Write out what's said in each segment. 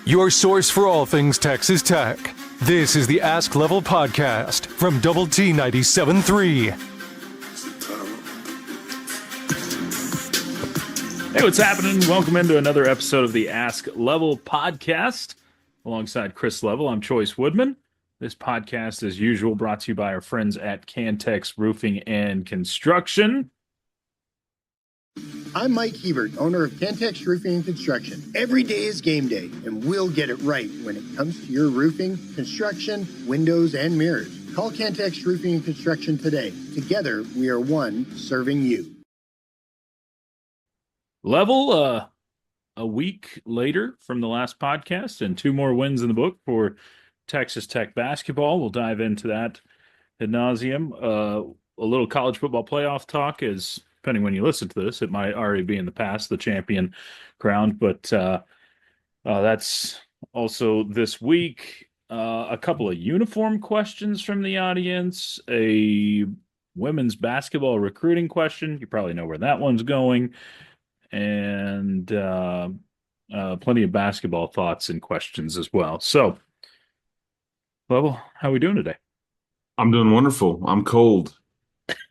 your source for all things Texas Tech. This is the Ask Level podcast from Double T 97.3. Hey, what's happening? Welcome into another episode of the Ask Level podcast. Alongside Chris Level, I'm Chois Woodman. This podcast, as usual, brought to you by our friends at Cantex Roofing and Construction. I'm Mike Hebert, owner of Cantex Roofing and Construction. Every day is game day, and we'll get it right when it comes to your roofing, construction, windows, and mirrors. Call Cantex Roofing and Construction today. Together, we are one serving you. Level, a week later from the last podcast, and 2 more wins in the book for Texas Tech basketball. We'll dive into that ad nauseum. A little college football playoff talk is, depending when you listen to this, it might already be in the past, the champion crowned, but that's also this week. A couple of uniform questions from the audience, a women's basketball recruiting question. You probably know where that one's going. And plenty of basketball thoughts and questions as well. So, Level, how are we doing today? I'm doing wonderful. I'm cold.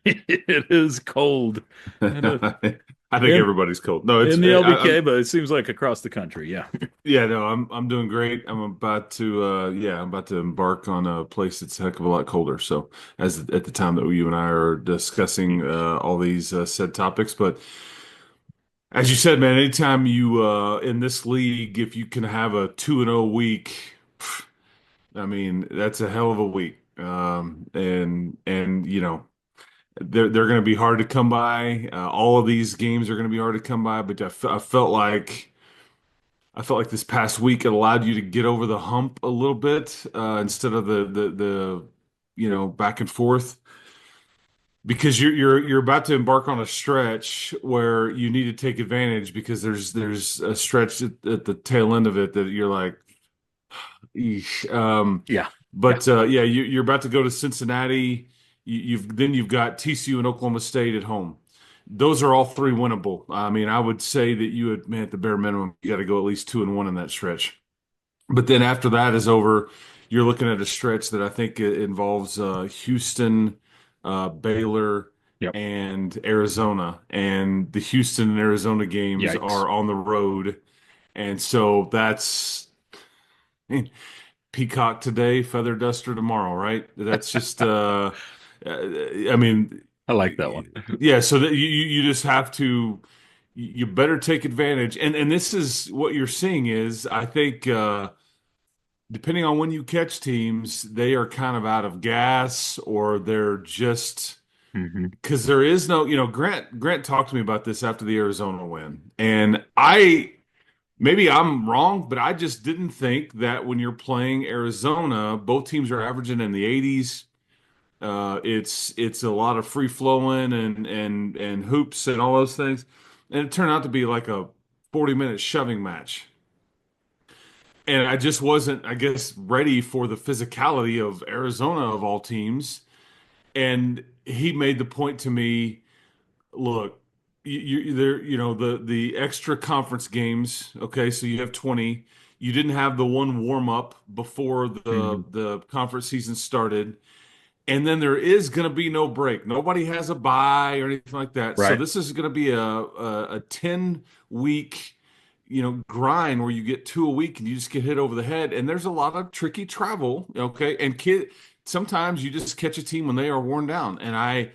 It is cold. I think everybody's cold. No, it's in the LBK, but it seems like across the country. Yeah. Yeah, no, I'm doing great. I'm about to embark on a place that's a heck of a lot colder. So at the time that you and I are discussing all these said topics, but as you said, man, anytime you in this league, if you can have a 2-0 week, I mean, that's a hell of a week. And you know, they're going to be hard to come by. All of these games are going to be hard to come by, but I felt like this past week it allowed you to get over the hump a little bit instead of the back and forth. Because you're about to embark on a stretch where you need to take advantage because there's a stretch at the tail end of it that you're like, eesh. You're about to go to Cincinnati. You've got TCU and Oklahoma State at home. Those are all 3 winnable. I mean, I would say that you would, man, at the bare minimum, you got to go at least 2-1 in that stretch. But then after that is over, you're looking at a stretch that I think it involves Houston, Baylor, and Arizona. And the Houston and Arizona games are on the road. And so that's peacock today, feather duster tomorrow, right? That's just, I mean, I like that one. Yeah, so that you just have to, you better take advantage. And this is what you're seeing is, I think, depending on when you catch teams, they are kind of out of gas or they're just because there is no, Grant talked to me about this after the Arizona win. And maybe I'm wrong, but I just didn't think that when you're playing Arizona, both teams are averaging in the 80s. It's a lot of free flowing and hoops and all those things. And it turned out to be like a 40-minute shoving match. And I just wasn't, I guess, ready for the physicality of Arizona of all teams. And he made the point to me, look, the extra conference games, okay, so you have 20. You didn't have the one warm up before the conference season started. And then there is going to be no break. Nobody has a bye or anything like that. Right. So this is going to be a 10-week grind where you get 2 a week and you just get hit over the head. And there's a lot of tricky travel, okay? And sometimes you just catch a team when they are worn down. And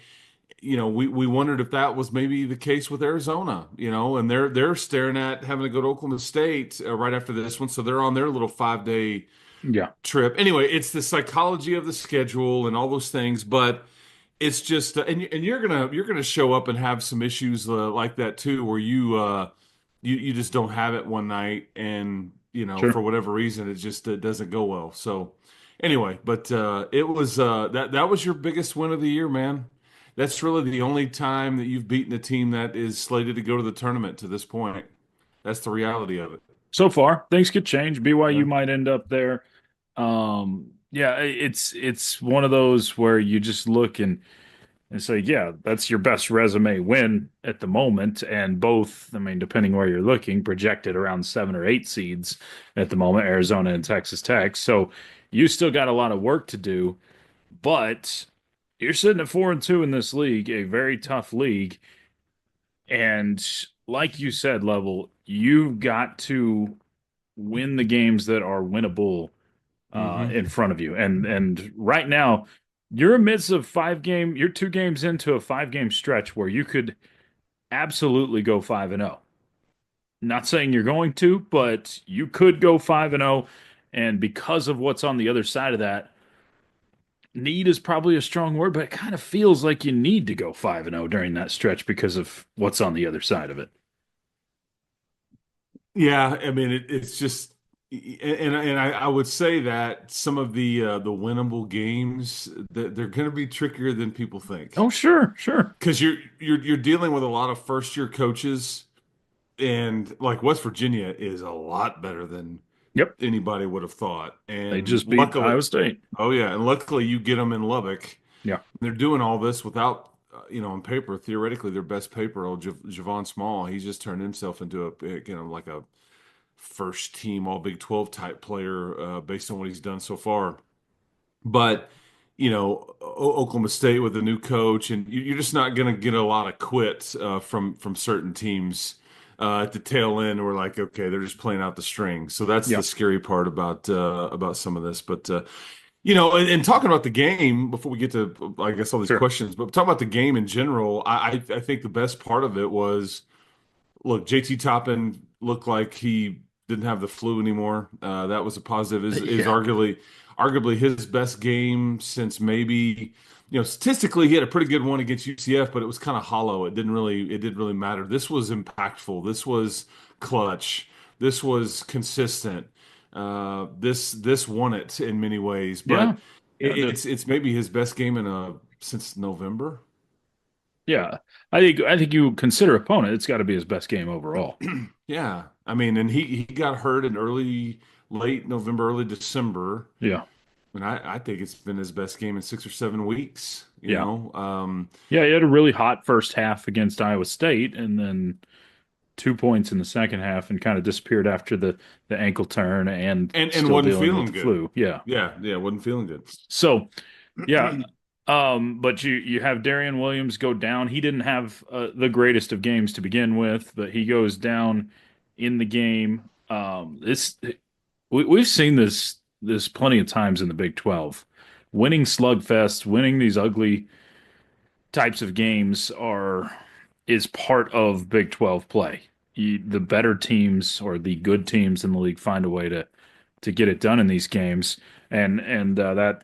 we wondered if that was maybe the case with Arizona, and they're staring at having to go to Oklahoma State right after this one. So they're on their little 5-day trip. Anyway, it's the psychology of the schedule and all those things, but it's just and you're gonna show up and have some issues like that too, where you just don't have it one night, and for whatever reason it doesn't go well. So anyway, but it was that was your biggest win of the year, man. That's really the only time that you've beaten a team that is slated to go to the tournament to this point. That's the reality of it. So far, things could change. BYU might end up there. It's one of those where you just look and And so, yeah, that's your best resume win at the moment. And both, I mean, depending where you're looking, projected around 7 or 8 seeds at the moment, Arizona and Texas Tech. So you still got a lot of work to do, but you're sitting at 4-2 in this league, a very tough league. And like you said, Level, you've got to win the games that are winnable Hmm. in front of you. And right now, you're amidst of 5 game, you're 2 games into a 5 game stretch where you could absolutely go 5-0. Not saying you're going to, but you could go 5-0. And because of what's on the other side of that, need is probably a strong word, but it kind of feels like you need to go 5-0 during that stretch because of what's on the other side of it. Yeah, I mean it's just, and I would say that some of the winnable games that they're going to be trickier than people think Oh, sure, sure. because you're dealing with a lot of first year coaches, and like West Virginia is a lot better than Yep. anybody would have thought, They and just beat luckily, Iowa State. oh yeah, and luckily you get them in Lubbock. Yeah. They're doing all this without, on paper, theoretically, their best paper, old Javon Small. He's just turned himself into like a first team All Big 12 type player based on what he's done so far. But, Oklahoma State with a new coach, and you're just not going to get a lot of quit from certain teams at the tail end. We're like, okay, they're just playing out the string. So that's the Yeah. scary part about some of this. But and talking about the game before we get to, I guess, all these Sure. questions, but talking about the game in general, I think the best part of it was, look, JT Toppin looked like he didn't have the flu anymore. That was a positive. Is Yeah. arguably his best game since maybe, statistically he had a pretty good one against UCF, but it was kind of hollow. It didn't really matter. This was impactful. This was clutch. This was consistent. This won it in many ways, Yeah. but Yeah. it's maybe his best game since November. Yeah. I think you consider opponent, it's got to be his best game overall. Yeah. I mean, and he got hurt in late November, early December. Yeah. And I think it's been his best game in 6 or 7 weeks, Yeah. Yeah, he had a really hot first half against Iowa State and then 2 points in the second half and kind of disappeared after the ankle turn and and still wasn't dealing with feeling the good. flu. Yeah. Yeah, yeah, wasn't feeling good. So, yeah, but you have Darian Williams go down. He didn't have the greatest of games to begin with, but he goes down in the game. We've seen this plenty of times in the Big 12. Winning slugfest, winning these ugly types of games are is part of Big 12 play. The better teams or the good teams in the league find a way to get it done in these games, and that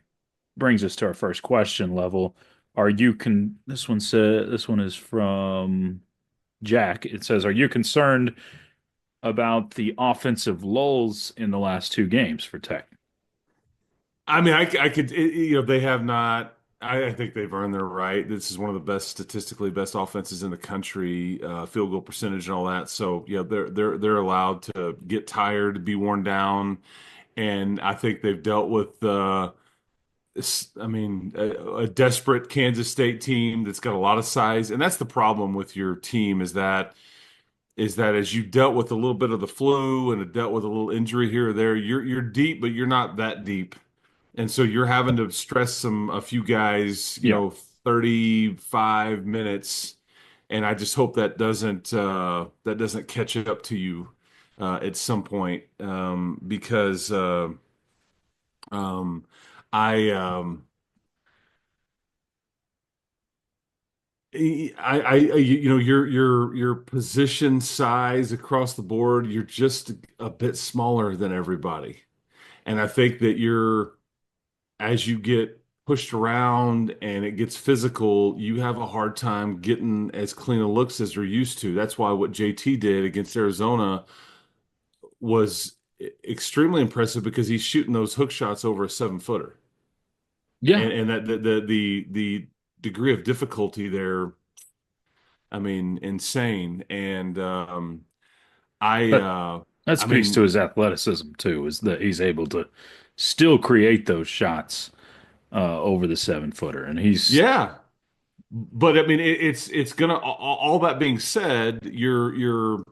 brings us to our first question. Level. Are you con this one is from Jack. It says, are you concerned about the offensive lulls in the last 2 games for Tech? I mean, I could, they have not. I think they've earned their right. This is one of the statistically best offenses in the country, field goal percentage and all that. So yeah, they're allowed to get tired, be worn down, and I think they've dealt with. I mean, a desperate Kansas State team that's got a lot of size, and that's the problem with your team is that as you dealt with a little bit of the flu and it dealt with a little injury here or there, you're deep, but you're not that deep. And so you're having to stress a few guys, Yeah, 35 minutes, and I just hope that doesn't catch up to you at some point, because um, I your position size across the board, you're just a bit smaller than everybody, and I think that as you get pushed around and it gets physical, you have a hard time getting as clean a looks as you're used to. That's why what JT did against Arizona was extremely impressive because he's shooting those hook shots over a 7 footer. yeah, And that the degree of difficulty there, I mean, insane. And I that that I speaks to mean, his athleticism too, is that he's able to still create those shots over the 7 footer, and he's yeah. but I mean, it's gonna. All that being said, your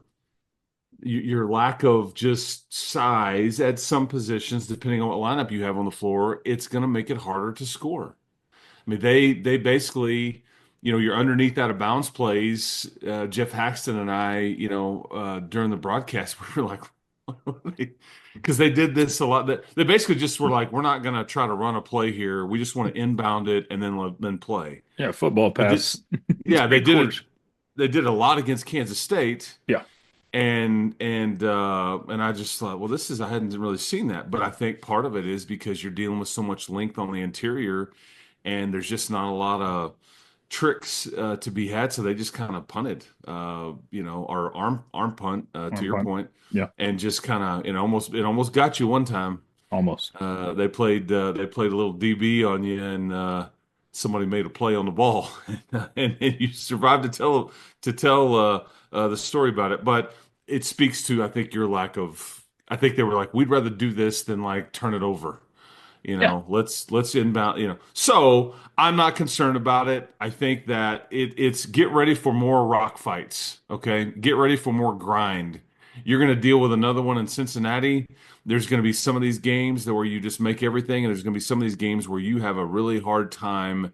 lack of just size at some positions, depending on what lineup you have on the floor, it's gonna make it harder to score. I mean, they basically, you're underneath out of bounds plays. Jeff Haxton and I, during the broadcast, we were like, because they did this a lot. That they basically just were like, we're not going to try to run a play here. We just want to inbound it and then play. Yeah, football They did, pass, yeah, they three did it. quarters. They did a lot against Kansas State, Yeah, and I just thought, well, I hadn't really seen that, but I think part of it is because you're dealing with so much length on the interior, and there's just not a lot of tricks to be had, so they just kind of punted, or arm punt to arm your punt. point, Yeah, and just kind of it almost got you one time. almost. They played a little DB on you, and somebody made a play on the ball, and you survived to tell the story about it. But it speaks to, I think, your lack of. I think they were like, we'd rather do this than like turn it over. Yeah, Let's inbound. So I'm not concerned about it. I think that it's get ready for more rock fights. Okay, get ready for more grind. You're going to deal with another one in Cincinnati. There's going to be some of these games where you just make everything, and there's going to be some of these games where you have a really hard time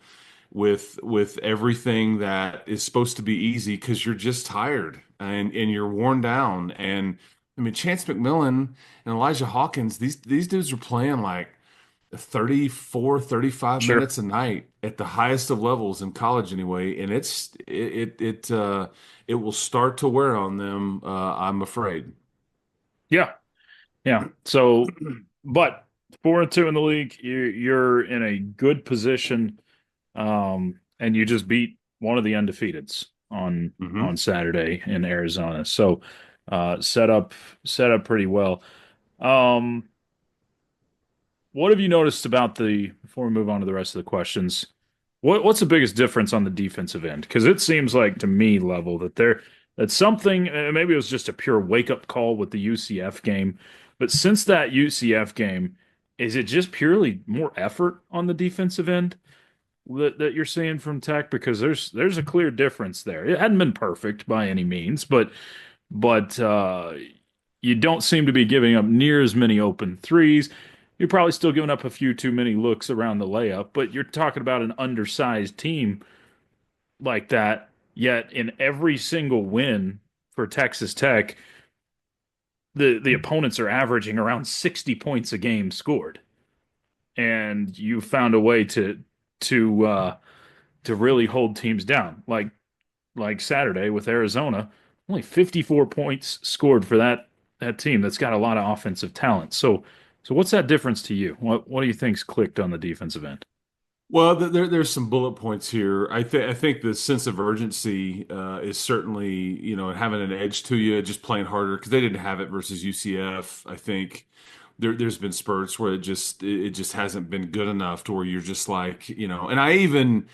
with everything that is supposed to be easy because you're just tired and you're worn down. And I mean, Chance McMillan and Elijah Hawkins, these dudes are playing like 34, 35 sure. minutes a night at the highest of levels in college anyway, and it will start to wear on them, I'm afraid. Yeah, yeah. So, but 4-2 in the league, you're in a good position, and you just beat one of the undefeateds on Hmm. Saturday in Arizona. So, set up pretty well. Um, what have you noticed about before we move on to the rest of the questions? What's the biggest difference on the defensive end? Because it seems like to me, Level, that something, maybe it was just a pure wake-up call with the UCF game, but since that UCF game, is it just purely more effort on the defensive end that you're seeing from Tech? Because there's a clear difference there. It hadn't been perfect by any means, but you don't seem to be giving up near as many open threes. You're probably still giving up a few too many looks around the layup, but you're talking about an undersized team like that. Yet in every single win for Texas Tech, the opponents are averaging around 60 points a game scored, and you found a way to uh, to really hold teams down. Like Saturday with Arizona, only 54 points scored for that team that's got a lot of offensive talent. So what's that difference to you? What do you think's clicked on the defensive end? Well, there's some bullet points here. I think the sense of urgency is certainly, having an edge to you, just playing harder because they didn't have it versus UCF. I think there's been spurts where it just hasn't been good enough to where you're just like, and I even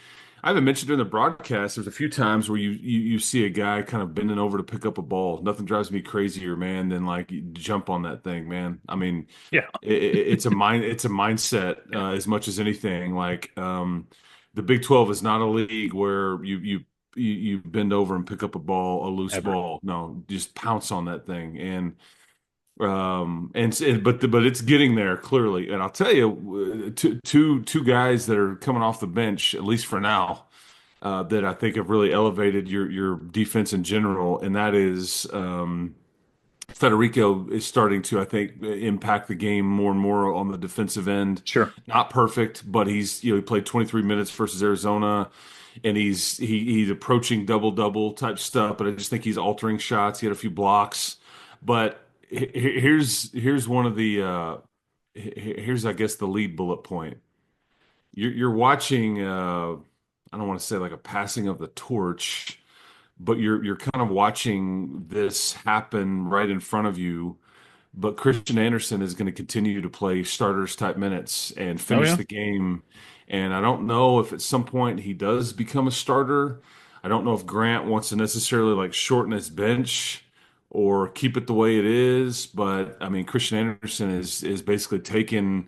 mentioned during the broadcast, there's a few times where you see a guy kind of bending over to pick up a ball. Nothing drives me crazier, man, than like you jump on that thing, man. I mean, Yeah, it's a mindset as much as anything. Like the Big 12 is not a league where you bend over and pick up a loose ever. ball. No, just pounce on that thing. But it's getting there clearly. And I'll tell you, two guys that are coming off the bench, at least for now, that I think have really elevated your defense in general, and that is Federico is starting to, I think, impact the game more and more on the defensive end. Sure. Not perfect, but he played 23 minutes versus Arizona, and he's approaching double type stuff. But I just think he's altering shots. He had a few blocks, but here's one of the here's, I guess, the lead bullet point. You're watching. I don't want to say like a passing of the torch, but you're kind of watching this happen right in front of you. But Christian Anderson is going to continue to play starters type minutes and Oh finish yeah. the game. And I don't know if at some point he does become a starter. I don't know if Grant wants to necessarily like shorten his bench or keep it the way it is. But I mean, Christian Anderson is basically taking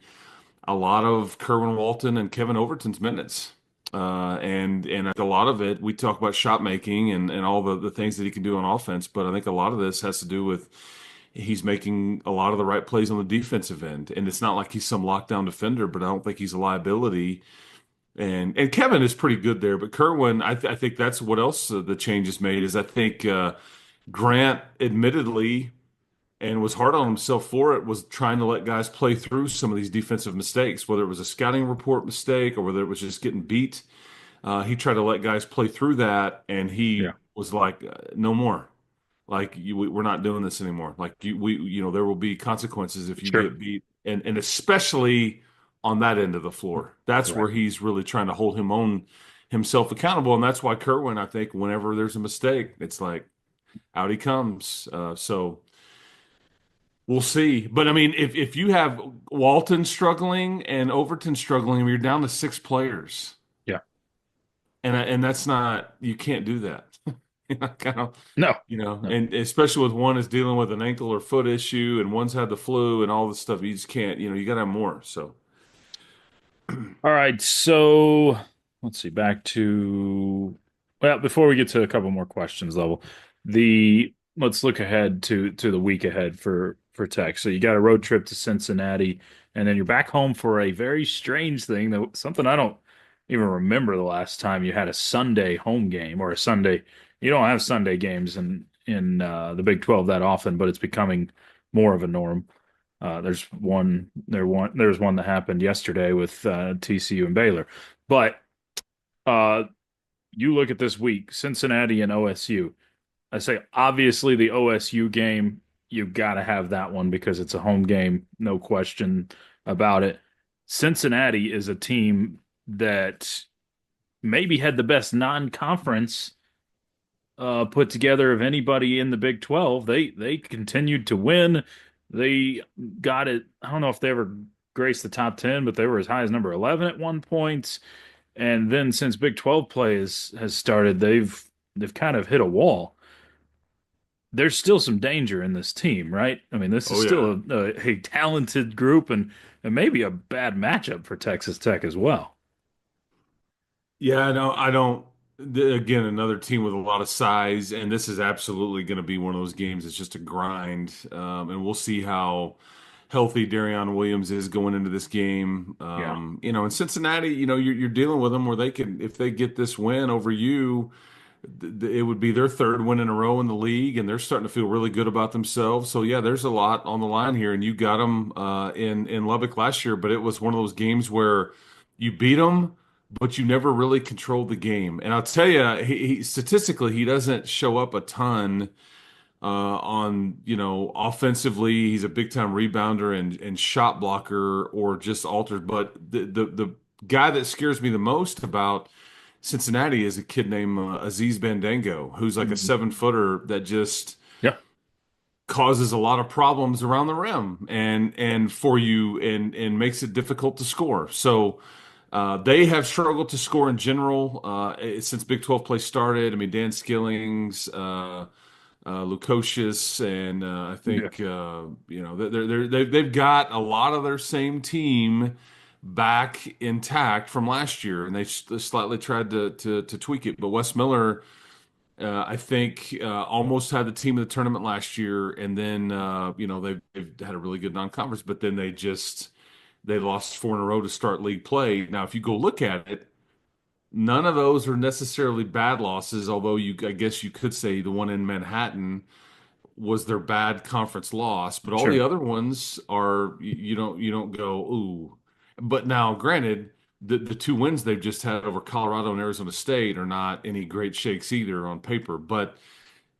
a lot of Kerwin Walton and Kevin Overton's minutes. And I think a lot of it, we talk about shot making and all the things that he can do on offense, but I think a lot of this has to do with he's making a lot of the right plays on the defensive end. And it's not like he's some lockdown defender, but I don't think he's a liability. And Kevin is pretty good there, but Kerwin, I think that's what else the changes made is I think Grant admittedly and was hard on himself for it was trying to let guys play through some of these defensive mistakes, whether it was a scouting report mistake or whether it was just getting beat. He tried to let guys play through that, and he Yeah, was like, "No more. Like we're not doing this anymore. Like there will be consequences if you sure. get beat, and especially on that end of the floor. That's Right. where he's really trying to hold himself accountable, and that's why Kerwin, I think, whenever there's a mistake, it's like out he comes. So we'll see. But I mean, if you have Walton struggling and Overton struggling, you're down to six players. Yeah. And that's not you can't do that. Kind of, No. No. and especially with one is dealing with an ankle or foot issue, and one's had the flu and all this stuff. You just can't. You got to have more. So, All right, so let's see. Back to well, before we get to a couple more questions, level, the let's look ahead to the week ahead for Tech. So you got a road trip to Cincinnati, and then you're back home for a very strange thing, though something I don't even remember the last time you had a Sunday home game or a Sunday. You don't have Sunday games in the Big 12 that often, but it's becoming more of a norm. There's one that happened yesterday with TCU and Baylor. But uh, you look at this week, Cincinnati and OSU. I say obviously the OSU game, you got to have that one because it's a home game, no question about it. Cincinnati is a team that maybe had the best non-conference put together of anybody in the Big 12. They continued to win. They got it. I don't know if they ever graced the top 10, but they were as high as number 11 at one point. And then since Big 12 play has started, they've kind of hit a wall. There's still some danger in this team, right? I mean, this is oh yeah, still a talented group and maybe a bad matchup for Texas Tech as well. yeah. No, I don't. Again, another team with a lot of size, and this is absolutely going to be one of those games. It's just a grind, and we'll see how healthy Darion Williams is going into this game. Yeah, In Cincinnati, you're dealing with them where they can, if they get this win over you. It would be their third win in a row in the league, and they're starting to feel really good about themselves. So yeah, there's a lot on the line here, and you got them in Lubbock last year, but it was one of those games where you beat them, but you never really controlled the game. And I'll tell you, statistically, he doesn't show up a ton on offensively. He's a big time rebounder and shot blocker or just altered. But the guy that scares me the most about Cincinnati is a kid named Aziz Bandango, who's like a Mhm. 7-footer that just Yeah, causes a lot of problems around the rim and for you and makes it difficult to score. So they have struggled to score in general since Big 12 play started. I mean, Dan Skillings, Lukosius, and I yeah. think they've got a lot of their same team back intact from last year, and they slightly tried to tweak it. But Wes Miller, I think, almost had the team of the tournament last year, and then they've had a really good non-conference, but then they lost four in a row to start league play. Now, if you go look at it, none of those are necessarily bad losses, although I guess you could say the one in Manhattan was their bad conference loss, but all the Sure. other ones are you don't go ooh. But now, granted, the two wins they've just had over Colorado and Arizona State are not any great shakes either on paper. But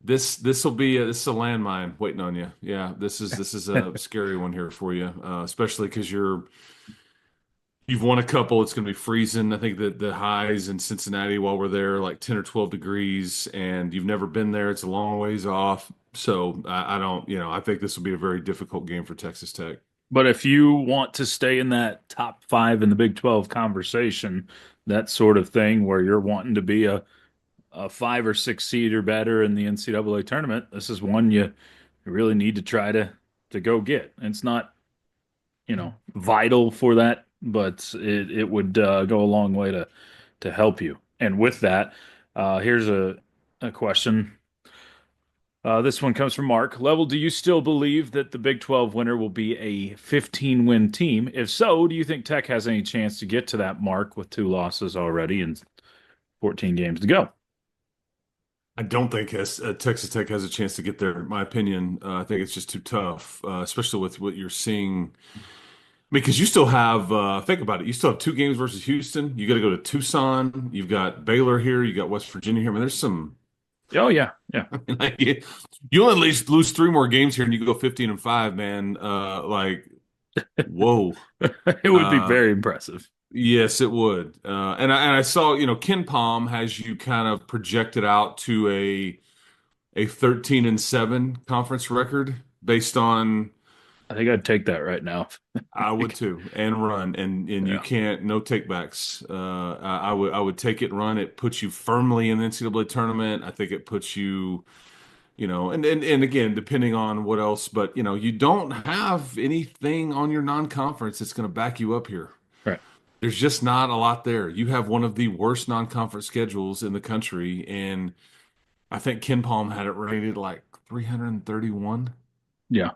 this is a landmine waiting on you. Yeah, this is a scary one here for you, especially because you've won a couple. It's going to be freezing. I think that the highs in Cincinnati while we're there, like 10 or 12 degrees, and you've never been there. It's a long ways off. So I don't, I think this will be a very difficult game for Texas Tech. But if you want to stay in that top five in the Big 12 conversation, that sort of thing where you're wanting to be a 5 or 6 seed or better in the NCAA tournament, this is one you really need to try to go get. It's not, vital for that, but it would go a long way to help you. And with that, here's a question. This one comes from Mark. Level, do you still believe that the Big 12 winner will be a 15-win team? If so, do you think Tech has any chance to get to that mark with 2 losses already and 14 games to go? I don't think Texas Tech has a chance to get there. In my opinion, I think it's just too tough, especially with what you're seeing. Because you still have, think about it, you still have 2 games versus Houston. You got to go to Tucson. You've got Baylor here. You got West Virginia here. I mean, there's some. Oh yeah, yeah, Like, you only at least lose 3 more games here, and you go 15-5, man. Whoa. it would be Uh, very impressive. yes, it would. And I saw, Ken Palm has you kind of projected out to a 13-7 conference record based on. I think I'd take that right now. I would too, and run, and you Yeah, can't, no takebacks. I would take it and run. It puts you firmly in the NCAA tournament. I think it puts you, and again, depending on what else, but you don't have anything on your non-conference that's going to back you up here. right. There's just not a lot there. You have one of the worst non-conference schedules in the country, and I think Ken Palm had it rated like 331. Yeah,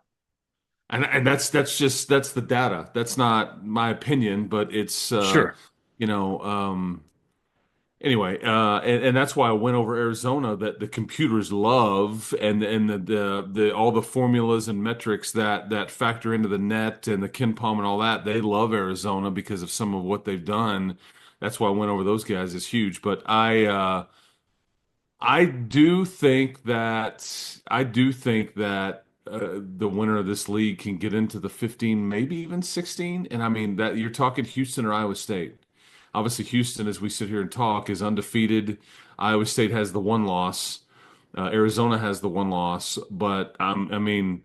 And that's the data. That's not my opinion, but it's sure. you know anyway, and that's why I went over Arizona, that the computers love, and the all the formulas and metrics that factor into the net and the Ken Palm and all that. They love Arizona because of some of what they've done. That's why I went over those guys. Is huge. But I do think that the winner of this league can get into the 15, maybe even 16. And I mean that you're talking Houston or Iowa State. Obviously, Houston, as we sit here and talk, is undefeated. Iowa State has the 1 loss. Arizona has the 1 loss. But I mean,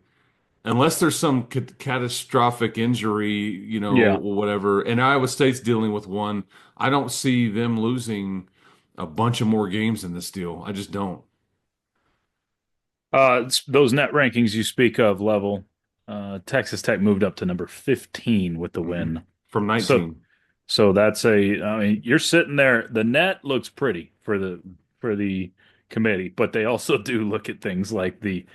unless there's some catastrophic injury, Yeah. or whatever, and Iowa State's dealing with one, I don't see them losing a bunch of more games in this deal. I just don't. Those net rankings you speak of, Level, Texas Tech moved up to number 15 with the Mhm. win. From So 19. So that's I mean, you're sitting there. The net looks pretty for the committee, but they also do look at things like the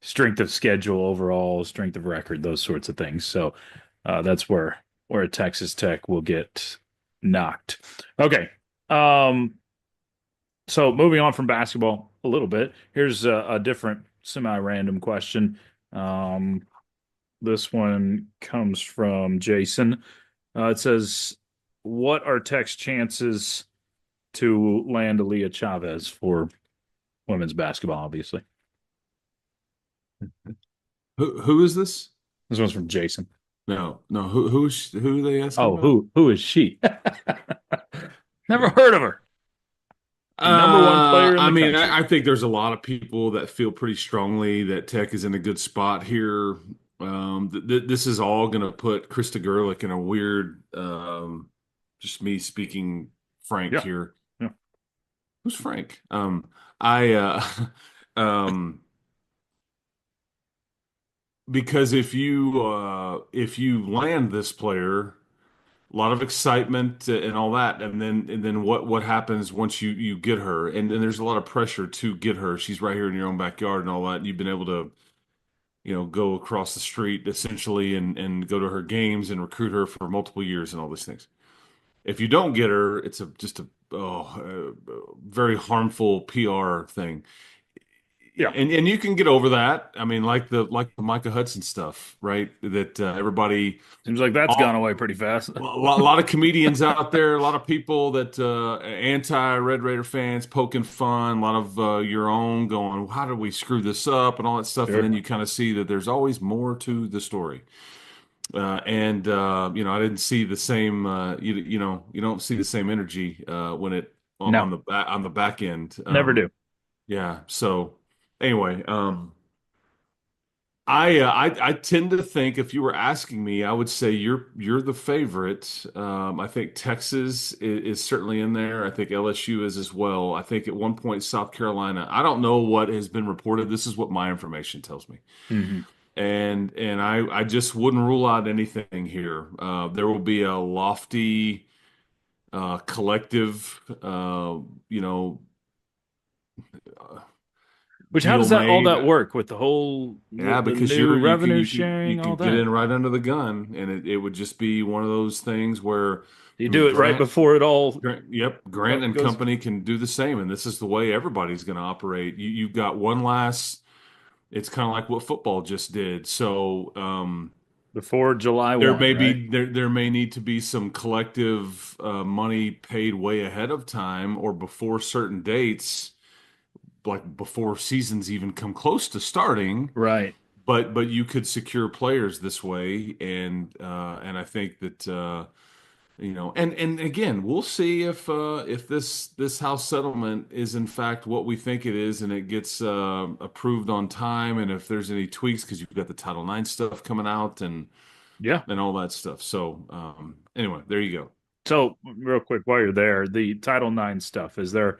strength of schedule overall, strength of record, those sorts of things. So that's where Texas Tech will get knocked. Okay. Um, so moving on from basketball a little bit, here's a different semi-random question. Um, this one comes from Jason. It says, "What are Tech's chances to land Aliyah Chavez for women's basketball?" Obviously, Who is this? this one's from Jason. No, no. Who are they asking Oh, about? who is she? Never heard of her. The number one player in I the mean, country. I think there's a lot of people that feel pretty strongly that Tech is in a good spot here. This is all going to put Krista Gerlich in a weird, just me speaking frank Yeah, here. yeah, Who's Frank? I um, because if you land this player, a lot of excitement and all that, and then what happens once you get her, and there's a lot of pressure to get her. She's right here in your own backyard and all that. And you've been able to go across the street essentially and go to her games and recruit her for multiple years and all these things. If you don't get her, it's a very harmful PR thing. yeah. And you can get over that. I mean, like the Micah Hudson stuff, right? That everybody, Seems like that's gone all away pretty fast. lot of comedians out there, a lot of people that anti-Red Raider fans poking fun, a lot of your own going, how did we screw this up and all that stuff, and then Sure. you kind of see that there's always more to the story. And I didn't see the same. You don't see the same energy when it No, on the back end. never do. Yeah. So anyway, I tend to think if you were asking me, I would say you're the favorite. I think Texas is certainly in there. I think LSU is as well. I think at one point South Carolina. I don't know what has been reported. This is what my information tells me, Hmm. and I just wouldn't rule out anything here. There will be a lofty collective, Which how deal does that all made. that work with the whole Yeah, the because new you could revenue you sharing, all could get that? in right under the gun, and it would just be one of those things where, You I mean, do it right before it all Grant and goes company can do the same, and this is the way everybody's going to operate. You've got one last. It's kind of like what football just did. So before July there 1, may right? be there may need to be some collective money paid way ahead of time or before certain dates, like before seasons even come close to starting. Right. But you could secure players this way, and I think that and again, we'll see if this house settlement is in fact what we think it is, and it gets approved on time, and if there's any tweaks because you've got the Title IX stuff coming out Yeah. and all that stuff. So anyway, there you go. So real quick, while you're there, the Title IX stuff, is there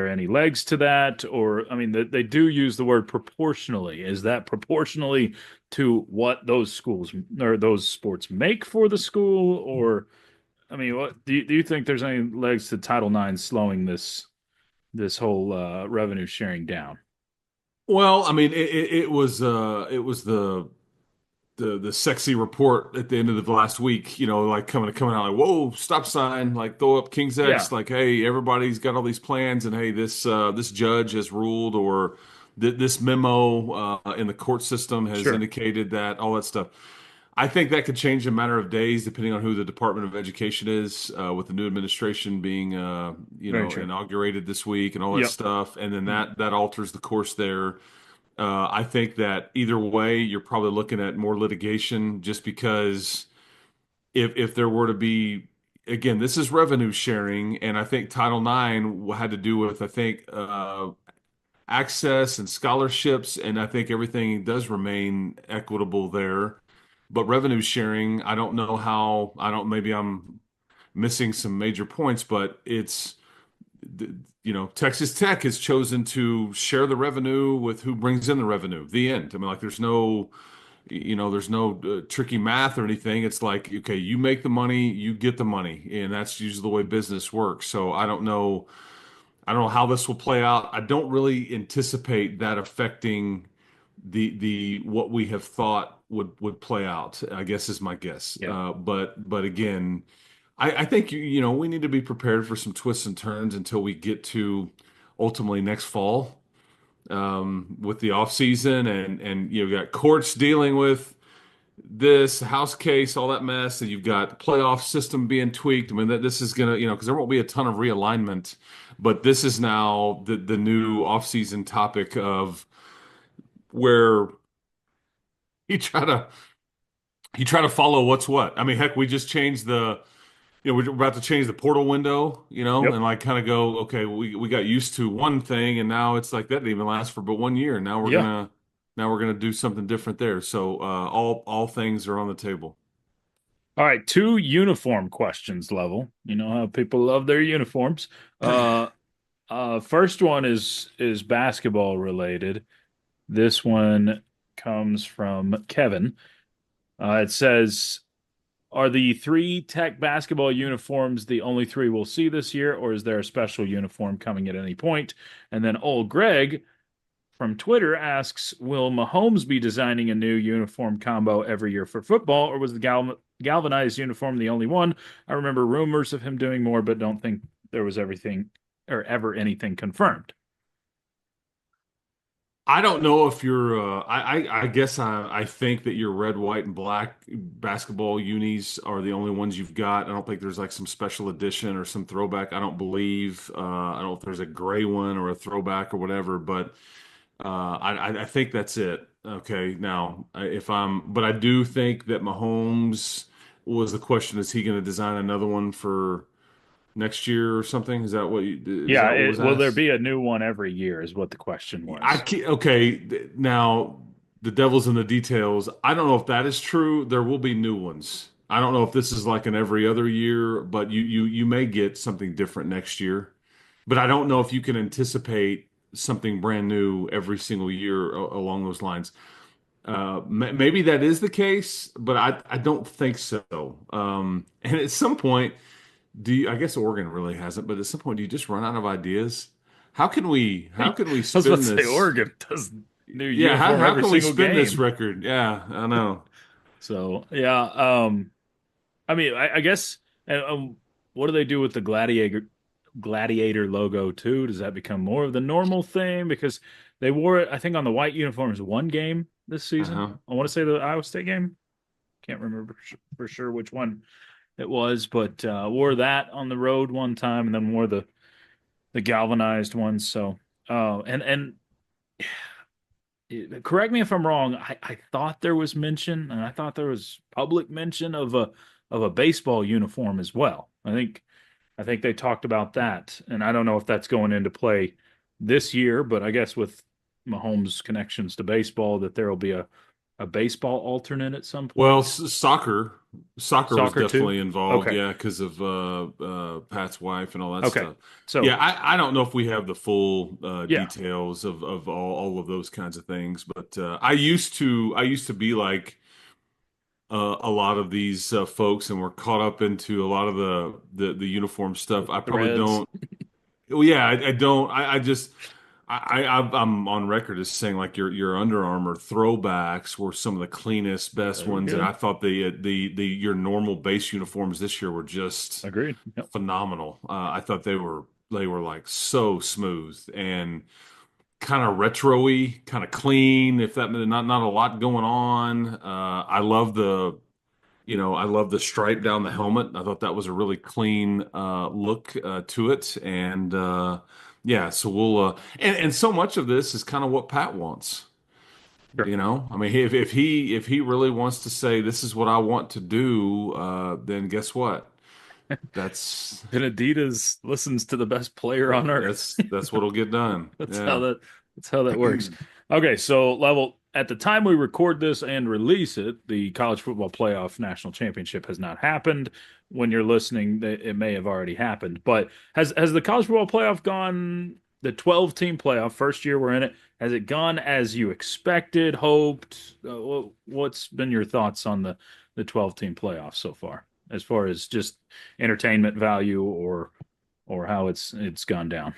any legs to that? Or, I mean, they do use the word proportionally. Is that proportionally to what those schools or those sports make for the school? Or, I mean, what do you think there's any legs to Title IX slowing this whole revenue sharing down? Well, I mean, it was the sexy report at the end of the last week, like coming out like, whoa, stop sign, like throw up King's Yeah, X, like, hey, everybody's got all these plans, and hey, this judge has ruled, or this memo in the court system has sure. indicated that, all that stuff. I think that could change in a matter of days, depending on who the Department of Education is, with the new administration being, Very true. inaugurated this week and all that Yep. stuff, and then that alters the course there. I think that either way, you're probably looking at more litigation just because if there were to be, again, this is revenue sharing, and I think Title IX had to do with, I think, access and scholarships, and I think everything does remain equitable there. But revenue sharing, I don't know how, maybe I'm missing some major points, but Texas Tech has chosen to share the revenue with who brings in the revenue. The end. I mean, like, there's no tricky math or anything. It's like, okay, you make the money, you get the money, and that's usually the way business works. So I don't know how this will play out. I don't really anticipate that affecting the what we have thought would play out, I guess, is my guess. Yep. But again, I think we need to be prepared for some twists and turns until we get to ultimately next fall, with the off season, and you've got courts dealing with this house case, all that mess, and you've got the playoff system being tweaked. I mean, that this is gonna, because there won't be a ton of realignment, but this is now the new off-season topic of where you try to follow what's what. I mean, heck, we just changed we're about to change the portal window, Yep. and like kind of go, okay, we got used to one thing, and now it's like that didn't even last for but one year. Yeah. Now we're gonna do something different there. So all things are on the table. All right, two uniform questions, Level. You know how people love their uniforms. Uh First one is basketball related. This one comes from Kevin. It says, "Are the three Tech basketball uniforms the only three we'll see this year, or is there a special uniform coming at any point?" And then old Greg from Twitter asks, "Will Mahomes be designing a new uniform combo every year for football, or was the galvanized uniform the only one? I remember rumors of him doing more, but don't think there was everything or ever anything confirmed." I don't know if you're. I guess I think that your red, white, and black basketball unis are the only ones you've got. I don't think there's like some special edition or some throwback. I don't believe. I don't know if there's a gray one or a throwback or whatever. But I think that's it. Okay, now but I do think that Mahomes was the question. Is he going to design another one for next year or something? Is Yeah, that what was will there asked? be a new one every year is what the question I was. can't, okay, now the devil's in the details. I don't know if that is true. There will be new ones. I don't know if this is like an every other year, but you may get something different next year. But I don't know if you can anticipate something brand new every single year along those lines. Maybe that is the case, but I don't think so. And at some point, I guess Oregon really hasn't, but at some point, do you just run out of ideas? How can we I was about to spin say this? Oregon does new Yeah, how uniform how every can we single spin this game. record? Yeah, I know. So yeah, I mean, I guess, and what do they do with the gladiator logo too? Does that become more of the normal thing? Because they wore it, I think, on the white uniforms one game this season. Uh-huh. I want to say the Iowa State game. Can't remember for sure which one it was, but wore that on the road one time, and then wore the galvanized ones. So, and correct me if I'm wrong. I thought there was mention, and I thought there was public mention of a baseball uniform as well. I think they talked about that, and I don't know if that's going into play this year, but I guess with Mahomes' connections to baseball, that there will be a baseball alternate at some Well, point. soccer was Soccer too. definitely involved, Okay. yeah, because of Pat's wife and all that Okay. stuff. Yeah, So I don't know if we have the full yeah, details of all of those kinds of things, but I used to be like a lot of these folks, and we're caught up into a lot of the uniform stuff. I probably threads. don't. Well, yeah, I don't. I just I'm on record as saying like your Under Armour throwbacks were some of the cleanest, best They were ones, and good. I thought the your normal base uniforms this year were just Agreed. Yep. phenomenal. I thought they were like so smooth and kind of retro-y, kind of clean. If that not a lot going on. I love the stripe down the helmet. I thought that was a really clean look to it, and yeah. So and so much of this is kind of what Pat wants. Sure. I mean, if he really wants to say this is what I want to do, then guess what? That's And Adidas listens to the best player on earth. that's what'll get done. That's how Yeah. that works. Okay, so level at the time we record this and release it, the college football playoff national championship has not happened. When you're listening, it may have already happened. But has the college football playoff gone the 12 team playoff, first year we're in it, has it gone as you expected, hoped? What's been your thoughts on the 12 team playoff so as far as just entertainment value or how it's gone down?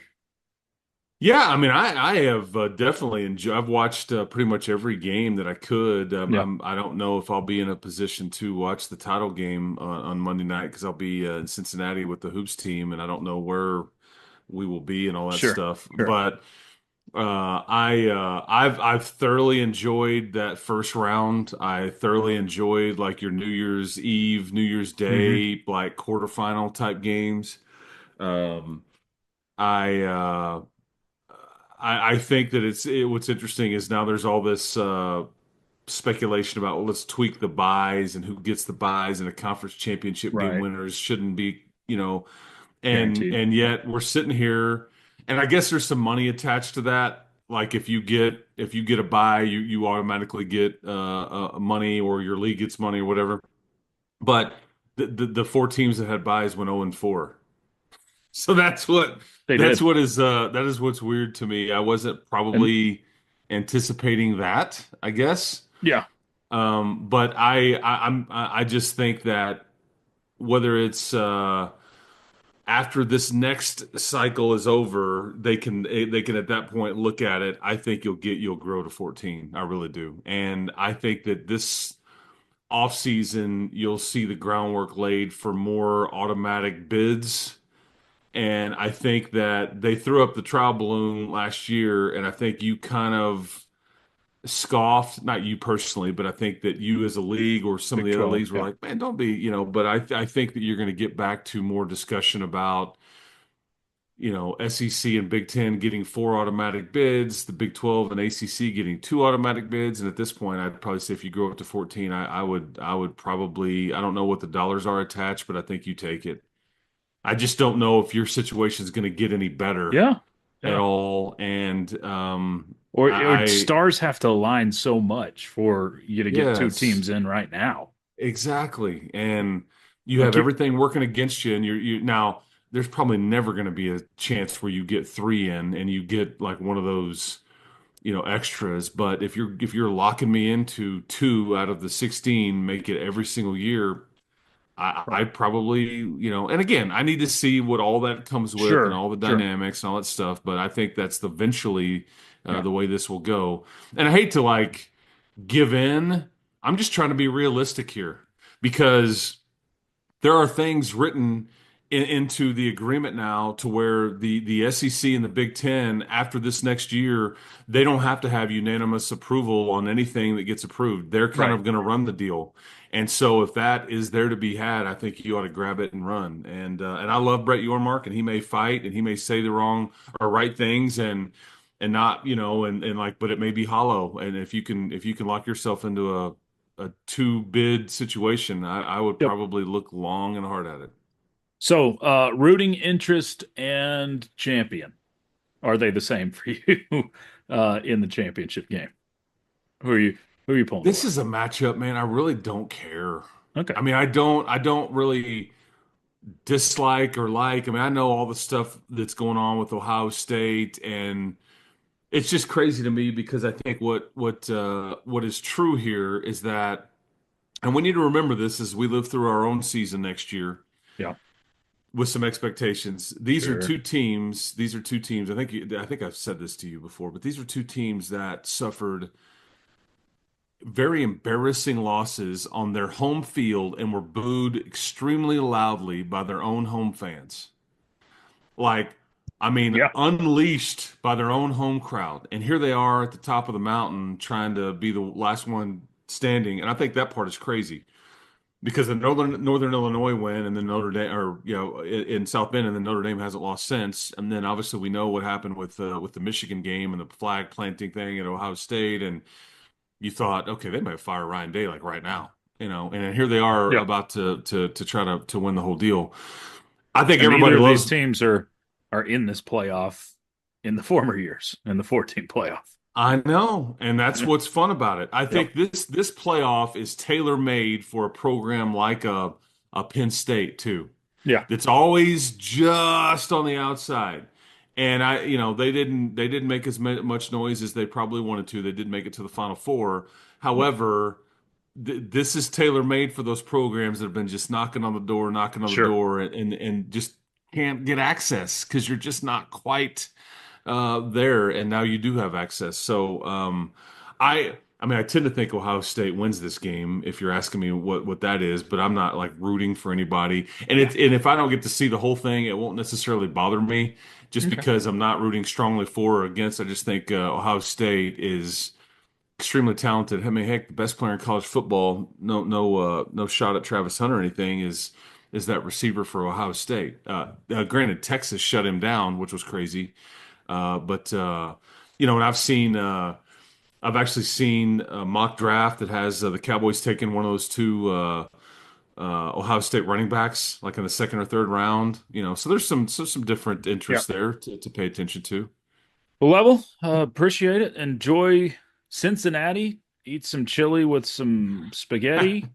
Yeah, I mean, I have definitely enjoyed. I've watched pretty much every game that I could. Yeah, I don't know if I'll be in a position to watch the title game on Monday night because I'll be in Cincinnati with the hoops team, and I don't know where we will be and all that sure, stuff. sure. But I've thoroughly enjoyed that first round. I thoroughly enjoyed like your New Year's Eve, New Year's Hmm. Day, like quarterfinal type games. Um, I. I think that what's interesting is now there's all this speculation about, well, let's tweak the buys and who gets the buys and the conference championship game Right. winners shouldn't be, and Guaranteed. and yet we're sitting here, and I guess there's some money attached to that. Like if you get a buy, you automatically get money, or your league gets money or whatever. But the four teams that had buys went 0-4. So that's what They that's did. what is that is what's weird to me. I wasn't And probably anticipating that, I guess. yeah, But I just think that whether it's after this next cycle is over, they can at that point look at it. I think you'll grow to 14. I really do. And I think that this offseason you'll see the groundwork laid for more automatic bids, and I think that they threw up the trial balloon last year, and I think you kind of scoffed, not you personally, but I think that you as a league or some of Big the other 12. leagues were Yeah. like, man, don't be, but I think that you're going to get back to more discussion about, SEC and Big Ten getting four automatic bids, the Big 12 and ACC getting two automatic bids. And at this point, I'd probably say if you grow up to 14, I would probably, I don't know what the dollars are attached, but I think you take it. I just don't know if your situation is going to get any better Yeah. at Yeah. all. And Or stars have to align so much for you to get two yes, teams in right now. exactly. And you Like have you, everything working against you, and you now there's probably never going to be a chance where you get three in and you get like one of those, extras. But if you're locking me into two out of the 16, make it every single year. I'd probably, and again, I need to see what all that comes with and Sure, all the sure. dynamics and all that stuff. But I think that's eventually Yeah. the way this will go. And I hate to like give in. I'm just trying to be realistic here because there are things written into the agreement now to where the SEC and the Big Ten after this next year they don't have to have unanimous approval on anything that gets approved. They're kind Right. of going to run the deal, and so if that is there to be had, I think you ought to grab it and run. And I love Brett Yormark, and he may fight and he may say the wrong or right things and not and like, but it may be hollow. And if you can lock yourself into a two bid situation, I would Yep. probably look long and hard at it. So, rooting interest and champion, are they the same for you in the championship game? Who are you who are you pulling This for? is a matchup, man. I really don't care. Okay. I mean, I don't really dislike or like. I mean, I know all the stuff that's going on with Ohio State, and it's just crazy to me because I think what is true here is that, and we need to remember this as we live through our own season next year Yeah. with some expectations. These are Sure. two teams. These are two teams. I think I've said this to you before, but these are two teams that suffered very embarrassing losses on their home field and were booed extremely loudly by their own home fans. Like, I mean, Yeah. unleashed by their own home crowd. And here they are at the top of the mountain trying to be the last one standing. And I think that part is crazy because the Northern Illinois win and then Notre Dame, or in South Bend, and then Notre Dame hasn't lost since. And then obviously we know what happened with the Michigan game and the flag planting thing at Ohio State. And you thought, okay, they might fire Ryan Day like right now, and then here they are Yeah. about to try to win the whole deal. I think And everybody neither of these loves. teams are in this playoff in the former years in the 14 playoff. I know, and that's what's fun about it. I Yep. think this playoff is tailor made for a program like a Penn State too. Yeah. That's always just on the outside. And they didn't make as much noise as they probably wanted to. They did make it to the Final Four. However, this is tailor made for those programs that have been just knocking on the Sure. door, and just can't get access because you're just not quite there. And now you do have access. So I mean, I tend to think Ohio State wins this game if you're asking me what that is, but I'm not like rooting for anybody. And if I don't get to see the whole thing, it won't necessarily bother me just Okay. because I'm not rooting strongly for or against. I just think Ohio State is extremely talented. I mean, heck, the best player in college football, no shot at Travis Hunter or anything, is that receiver for Ohio State. Granted, Texas shut him down, which was crazy. But and I've actually seen a mock draft that has the Cowboys taking one of those two Ohio State running backs, like in the second or third round. So there's some different Yeah. interests there to pay attention to. Well, Level, appreciate it. Enjoy Cincinnati. Eat some chili with some spaghetti,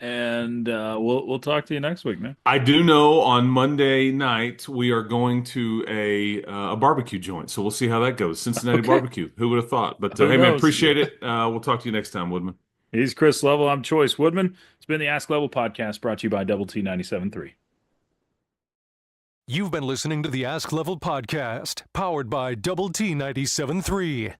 and we'll talk to you next week, man. I do know on Monday night we are going to a barbecue joint, so we'll see how that goes. Cincinnati Okay. barbecue. Who would have thought? But Who hey, man, knows? appreciate it. We'll talk to you next time, Woodman. He's Chris Level. I'm Choice Woodman. It's been the Ask Level podcast brought to you by Double T 97.3. You've been listening to the Ask Level podcast, powered by Double T 97.3.